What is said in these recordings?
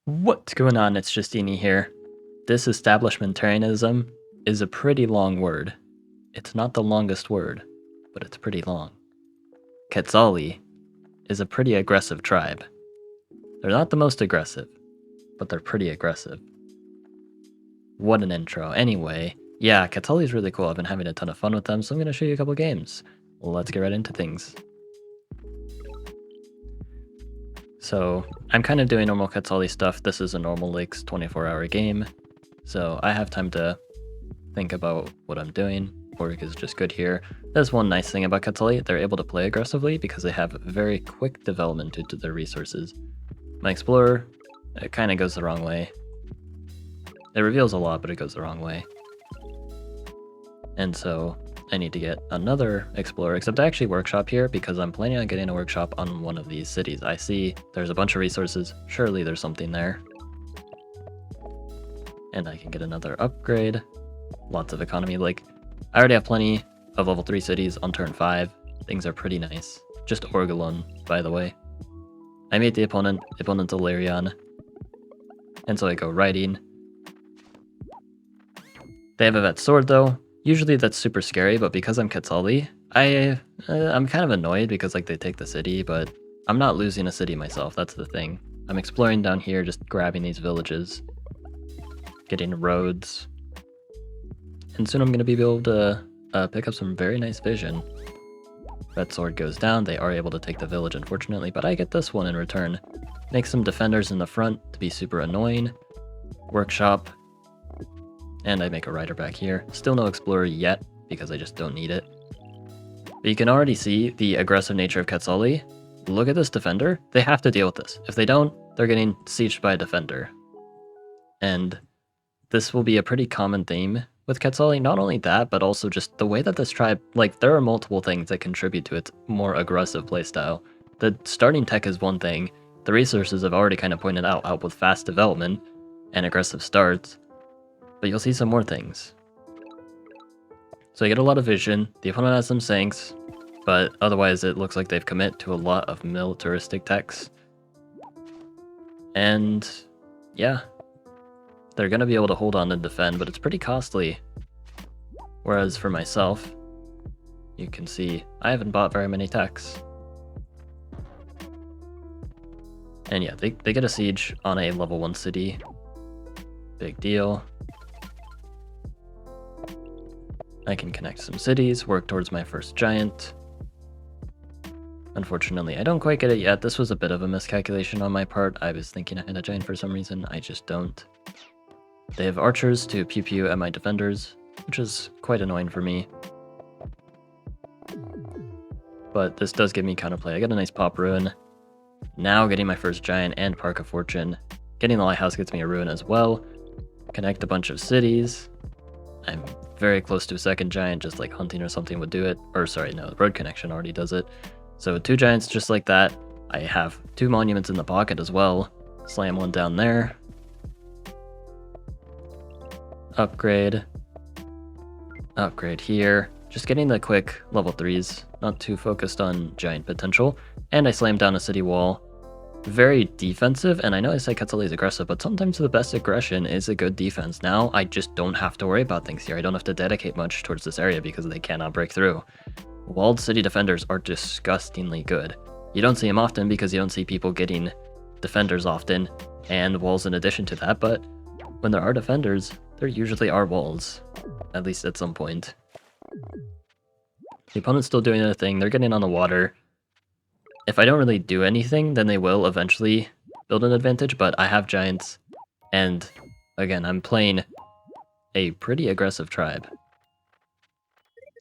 What's going on? It's Justeeni here. Disestablishmentarianism is a pretty long word. It's not the longest word, but it's pretty long. Quetzali is a pretty aggressive tribe. They're not the most aggressive, but they're pretty aggressive. What an intro. Anyway, yeah, Quetzali is really cool. I've been having a ton of fun with them, so I'm going to show you a couple games. Let's get right into things. So I'm kind of doing normal Quetzali stuff. This is a normal Lakes 24-hour game, so I have time to think about what I'm doing. Work is just good here. There's one nice thing about Quetzali. They're able to play aggressively because they have very quick development due to their resources. My Explorer, it kind of goes the wrong way. It reveals a lot, but it goes the wrong way. And so I need to get another Explorer, except I actually workshop here because I'm planning on getting a workshop on one of these cities. I see there's a bunch of resources. Surely there's something there. And I can get another upgrade. Lots of economy. Like, I already have plenty of level 3 cities on turn 5. Things are pretty nice. Just Orgulon, by the way. I meet the opponent's Illyrian. And so I go riding. They have a vet sword though. Usually that's super scary, but because I'm Quetzali, I'm kind of annoyed because like they take the city, but I'm not losing a city myself. That's the thing. I'm exploring down here, just grabbing these villages, getting roads, and soon I'm going to be able to pick up some very nice vision. That sword goes down. They are able to take the village, unfortunately, but I get this one in return. Make some defenders in the front to be super annoying. Workshop. And I make a rider back here. Still no explorer yet, because I just don't need it. But you can already see the aggressive nature of Quetzali. Look at this defender. They have to deal with this. If they don't, they're getting sieged by a defender. And this will be a pretty common theme with Quetzali. Not only that, but also just the way that this tribe, like, there are multiple things that contribute to its more aggressive playstyle. The starting tech is one thing. The resources I've already kind of pointed out help with fast development and aggressive starts. But you'll see some more things. So you get a lot of vision. The opponent has some Sanks, but otherwise it looks like they've commit to a lot of militaristic techs. And yeah, they're going to be able to hold on and defend, but it's pretty costly. Whereas for myself, you can see I haven't bought very many techs. And yeah, they get a siege on a level 1 city. Big deal. I can connect some cities, work towards my first giant. Unfortunately, I don't quite get it yet. This was a bit of a miscalculation on my part. I was thinking I had a giant for some reason. I just don't. They have archers to pew pew at my defenders, which is quite annoying for me. But this does give me counterplay. I got a nice pop ruin. Now getting my first giant and Park of Fortune. Getting the lighthouse gets me a ruin as well. Connect a bunch of cities. I'm very close to a second giant, just like hunting or something would do it. Or sorry, no, road connection already does it. So 2 giants just like that. I have 2 monuments in the pocket as well. Slam one down there. Upgrade. Upgrade here. Just getting the quick level 3s, not too focused on giant potential. And I slam down a city wall. Very defensive, and I know I say Quetzali is aggressive, but sometimes the best aggression is a good defense. Now I just don't have to worry about things here. I don't have to dedicate much towards this area because they cannot break through. Walled city defenders are disgustingly good. You don't see them often because you don't see people getting defenders often, and walls in addition to that, but when there are defenders, there usually are walls, at least at some point. The opponent's still doing their thing. They're getting on the water. If I don't really do anything, then they will eventually build an advantage, but I have giants, and again, I'm playing a pretty aggressive tribe.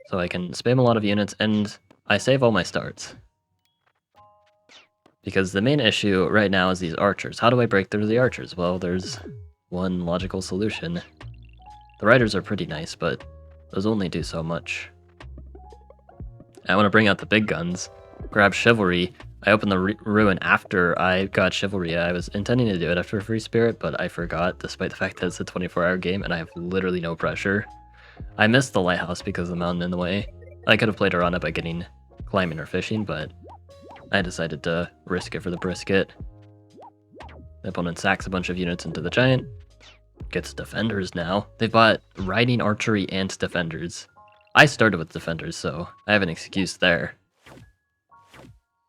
So I can spam a lot of units, and I save all my starts. Because the main issue right now is these archers. How do I break through the archers? Well, there's one logical solution. The riders are pretty nice, but those only do so much. I want to bring out the big guns. Grab Chivalry. I opened the ruin after I got Chivalry. I was intending to do it after Free Spirit, but I forgot, despite the fact that it's a 24-hour game and I have literally no pressure. I missed the lighthouse because of the mountain in the way. I could have played around it by getting climbing or fishing, but I decided to risk it for the brisket. The opponent sacks a bunch of units into the giant. Gets defenders now. They've bought riding archery and defenders. I started with defenders, so I have an excuse there.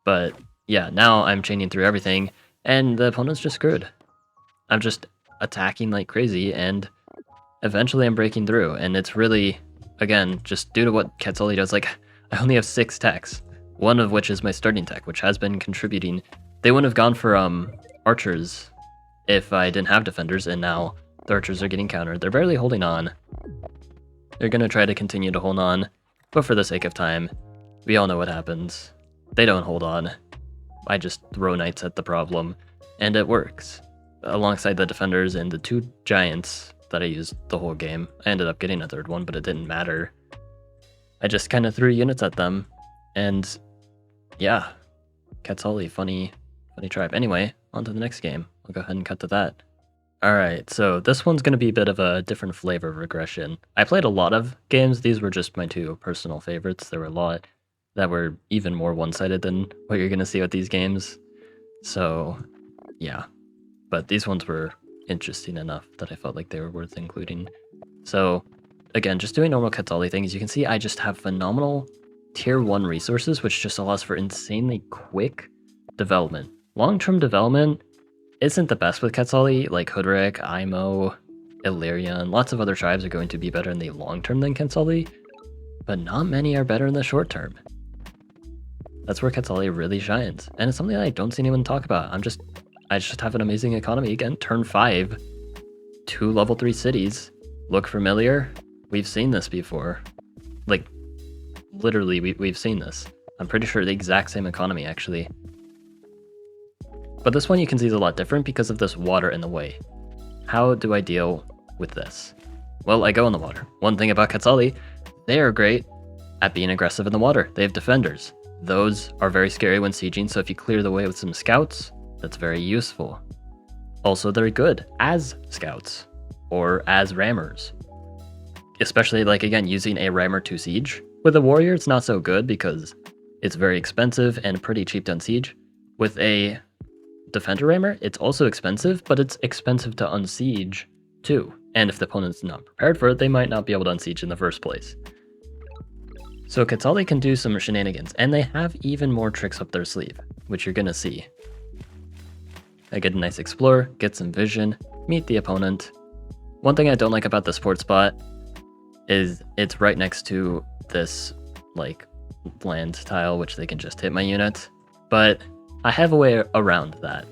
But yeah, now I'm chaining through everything, and the opponent's just screwed. I'm just attacking like crazy, and eventually I'm breaking through, and it's really, again, just due to what Quetzali does. Like, I only have 6 techs, one of which is my starting tech, which has been contributing. They wouldn't have gone for archers if I didn't have defenders, and now the archers are getting countered. They're barely holding on. They're going to try to continue to hold on, but for the sake of time, we all know what happens. They don't hold on. I just throw knights at the problem, and it works. Alongside the defenders and the 2 giants that I used the whole game, I ended up getting a 3rd one, but it didn't matter. I just kind of threw units at them, and yeah, Quetzali, funny tribe. Anyway, on to the next game. I'll go ahead and cut to that. Alright, so this one's going to be a bit of a different flavor of regression. I played a lot of games. These were just my 2 personal favorites. There were a lot that were even more one-sided than what you're going to see with these games. So, yeah. But these ones were interesting enough that I felt like they were worth including. So, again, just doing normal Quetzali things. You can see I just have phenomenal tier 1 resources, which just allows for insanely quick development. Long-term development isn't the best with Quetzali, like Hoodrick, Imo, Illyrian. Lots of other tribes are going to be better in the long term than Quetzali, but not many are better in the short term. That's where Quetzali really shines, and it's something that I don't see anyone talk about. I just have an amazing economy. Again, turn 5, 2 level 3 cities. Look familiar? We've seen this before. Like, literally, we've seen this. I'm pretty sure the exact same economy, actually. But this one you can see is a lot different because of this water in the way. How do I deal with this? Well, I go in the water. One thing about Quetzali, they are great at being aggressive in the water. They have defenders. Those are very scary when sieging, so if you clear the way with some scouts, that's very useful. Also, they're good as scouts or as rammers. Especially, like, again, using a rammer to siege. With a warrior, it's not so good because it's very expensive and pretty cheap to unsiege. With a defender rammer, it's also expensive, but it's expensive to unsiege too. And if the opponent's not prepared for it, they might not be able to unsiege in the first place. So Quetzali can do some shenanigans, and they have even more tricks up their sleeve, which you're gonna see. I get a nice explore, get some vision, meet the opponent. One thing I don't like about the sport spot is it's right next to this, like, land tile, which they can just hit my unit, but I have a way around that.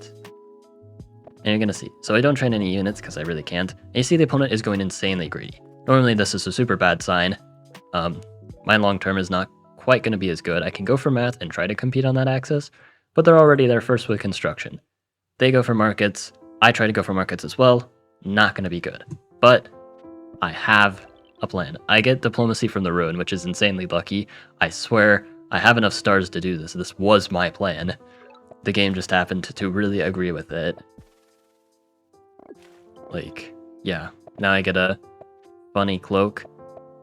And you're gonna see. So I don't train any units because I really can't. And you see the opponent is going insanely greedy. Normally this is a super bad sign. My long term is not quite gonna be as good. I can go for math and try to compete on that axis, but they're already there first with construction. They go for markets. I try to go for markets as well. Not gonna be good. But I have a plan. I get diplomacy from the ruin, which is insanely lucky. I swear I have enough stars to do this. This was my plan. The game just happened to really agree with it. Like, yeah. Now I get a funny cloak.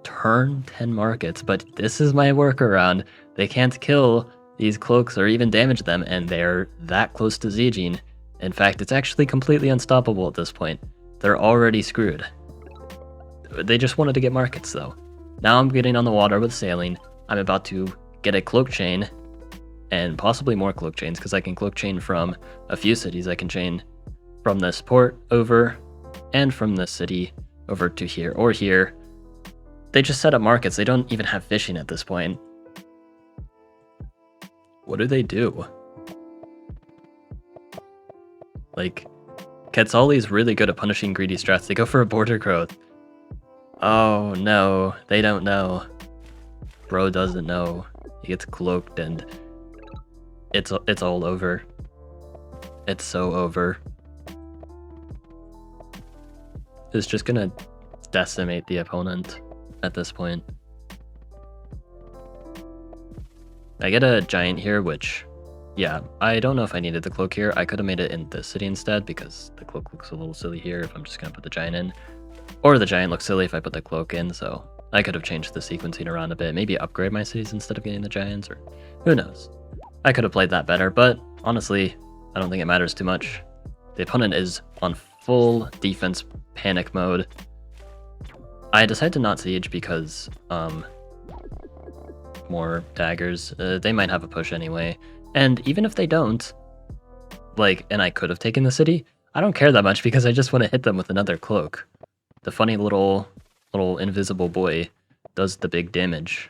Turn 10 markets, but this is my workaround. They can't kill these cloaks or even damage them, and they're that close to sieging. In fact, it's actually completely unstoppable at this point. They're already screwed. They just wanted to get markets, though. Now I'm getting on the water with sailing. I'm about to get a cloak chain, and possibly more cloak chains, because I can cloak chain from a few cities. I can chain from this port over, and from this city over to here or here. They just set up markets. They don't even have fishing at this point. What do they do? Like, Quetzali is really good at punishing greedy strats. They go for a border growth. Oh no, they don't know. Bro doesn't know. He gets cloaked and it's all over. It's so over. It's just gonna decimate the opponent at this point. I get a giant here, which, yeah, I don't know if I needed the cloak here. I could have made it in this city instead because the cloak looks a little silly here if I'm just gonna put the giant in. Or the giant looks silly if I put the cloak in, so I could have changed the sequencing around a bit. Maybe upgrade my cities instead of getting the giants, or who knows. I could have played that better, but honestly, I don't think it matters too much. The opponent is on full defense panic mode. I decided to not siege because more daggers. They might have a push anyway. And even if they don't, like, and I could have taken the city, I don't care that much because I just want to hit them with another cloak. The funny little invisible boy does the big damage.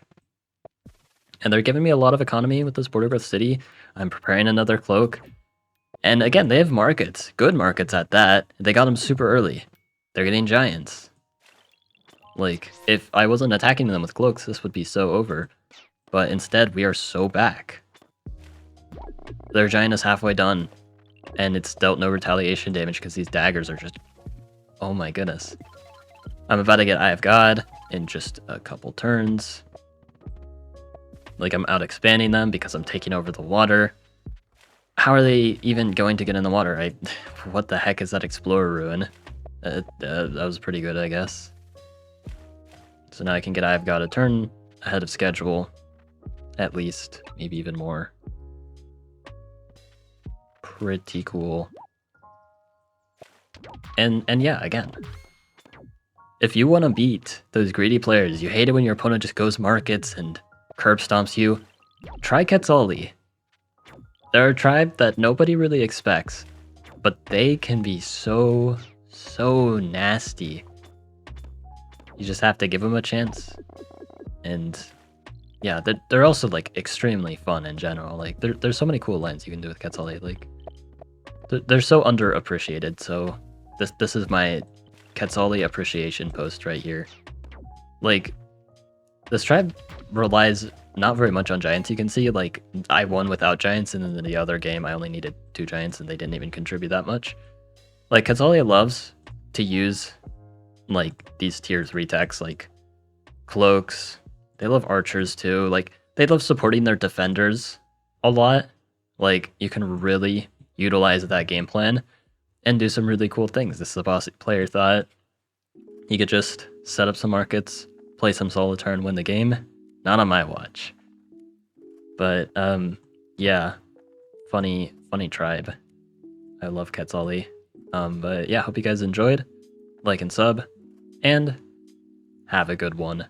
And they're giving me a lot of economy with this border growth city. I'm preparing another cloak. And again, they have markets. Good markets at that. They got them super early. They're getting giants. Like, if I wasn't attacking them with cloaks, this would be so over. But instead, we are so back. Their giant is halfway done. And it's dealt no retaliation damage because these daggers are just... Oh my goodness. I'm about to get Eye of God in just a couple turns. Like, I'm out expanding them because I'm taking over the water. How are they even going to get in the water? What the heck is that Explorer Ruin? That was pretty good, I guess. So now I can get Eye of God a turn ahead of schedule. At least, maybe even more. Pretty cool. And yeah, again, if you want to beat those greedy players, you hate it when your opponent just goes markets and curb stomps you, try Quetzali. They're a tribe that nobody really expects, but they can be so nasty. You just have to give them a chance. And yeah, they're also like extremely fun in general. Like there's so many cool lines you can do with Quetzali. Like they're so underappreciated. So this is my Quetzali appreciation post right here. Like, this tribe relies not very much on giants. You can see, like, I won without giants, and then in the other game I only needed 2 giants, and they didn't even contribute that much. Like, Quetzali loves to use, like, these tier 3 techs, like cloaks. They love archers too. Like, they love supporting their defenders a lot. Like, you can really utilize that game plan and do some really cool things. This is a bossy player thought. You could just set up some markets, play some solo turn, win the game. Not on my watch. But yeah, funny tribe. I love Quetzali. But yeah, hope you guys enjoyed. Like and sub, and have a good one.